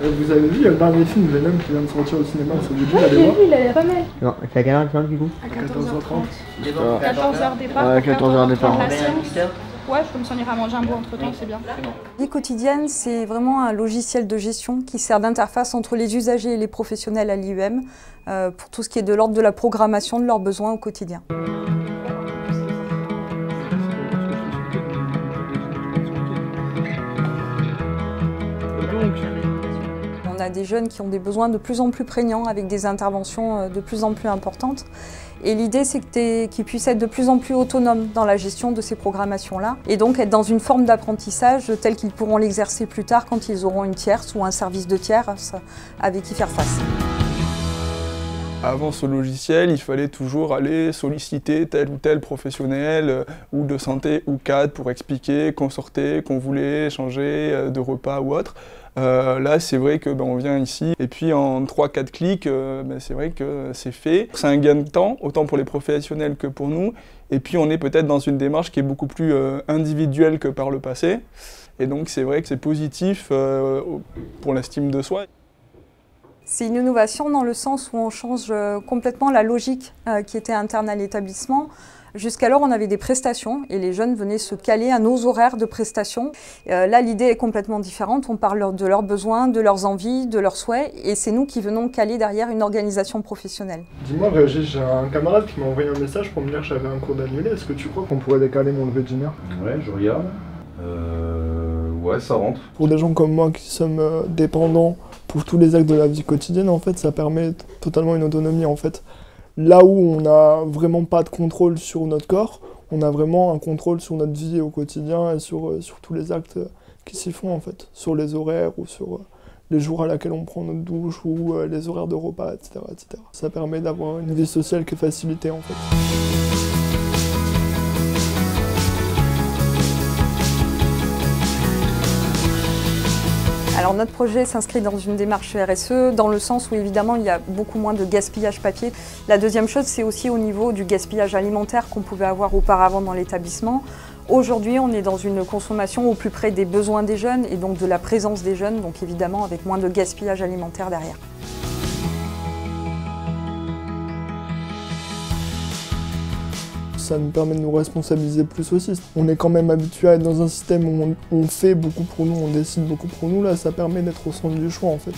Vous avez vu, il y a le dernier film Venom qui vient de sortir au cinéma, ça vous dit Ouais, d'aller voir? il a l'air pas mal. Non, c'est à quelle heure du coup? À 14h30. 14h départ. Ouais, 14h départ. La séance. Ouais, comme ça on ira manger un bout entre temps, c'est bien. Vie quotidienne, c'est vraiment un logiciel de gestion qui sert d'interface entre les usagers et les professionnels à l'IUM pour tout ce qui est de l'ordre de la programmation de leurs besoins au quotidien. On a des jeunes qui ont des besoins de plus en plus prégnants avec des interventions de plus en plus importantes. Et l'idée, c'est qu'ils puissent être de plus en plus autonomes dans la gestion de ces programmations-là et donc être dans une forme d'apprentissage telle qu'ils pourront l'exercer plus tard quand ils auront une tierce ou un service de tierce avec qui faire face. Avant ce logiciel, il fallait toujours aller solliciter tel ou tel professionnel ou de santé ou cadre pour expliquer qu'on sortait, qu'on voulait changer de repas ou autre. Là, c'est vrai que on vient ici et puis en 3-4 clics, c'est vrai que c'est fait. C'est un gain de temps, autant pour les professionnels que pour nous. Et puis on est peut-être dans une démarche qui est beaucoup plus individuelle que par le passé. Et donc c'est vrai que c'est positif pour l'estime de soi. C'est une innovation dans le sens où on change complètement la logique qui était interne à l'établissement. Jusqu'alors, on avait des prestations et les jeunes venaient se caler à nos horaires de prestations. Là, l'idée est complètement différente. On parle de leurs besoins, de leurs envies, de leurs souhaits et c'est nous qui venons caler derrière une organisation professionnelle. Dis-moi, Régis, j'ai un camarade qui m'a envoyé un message pour me dire que j'avais un cours d'annulé. Est-ce que tu crois qu'on pourrait décaler mon lever d'une heure? Ouais, je regarde. Ouais, ça rentre. Pour des gens comme moi qui sommes dépendants pour tous les actes de la vie quotidienne, en fait, ça permet totalement une autonomie, en fait. Là où on n'a vraiment pas de contrôle sur notre corps, on a vraiment un contrôle sur notre vie au quotidien et sur tous les actes qui s'y font, en fait. Sur les horaires ou sur les jours à laquelle on prend notre douche ou les horaires de repas, etc., etc. Ça permet d'avoir une vie sociale qui est facilitée, en fait. Alors notre projet s'inscrit dans une démarche RSE dans le sens où évidemment il y a beaucoup moins de gaspillage papier. La deuxième chose, c'est aussi au niveau du gaspillage alimentaire qu'on pouvait avoir auparavant dans l'établissement. Aujourd'hui, on est dans une consommation au plus près des besoins des jeunes et donc de la présence des jeunes, donc évidemment avec moins de gaspillage alimentaire derrière. Ça nous permet de nous responsabiliser plus aussi. On est quand même habitué à être dans un système où on fait beaucoup pour nous, on décide beaucoup pour nous. Là, ça permet d'être au centre du choix en fait.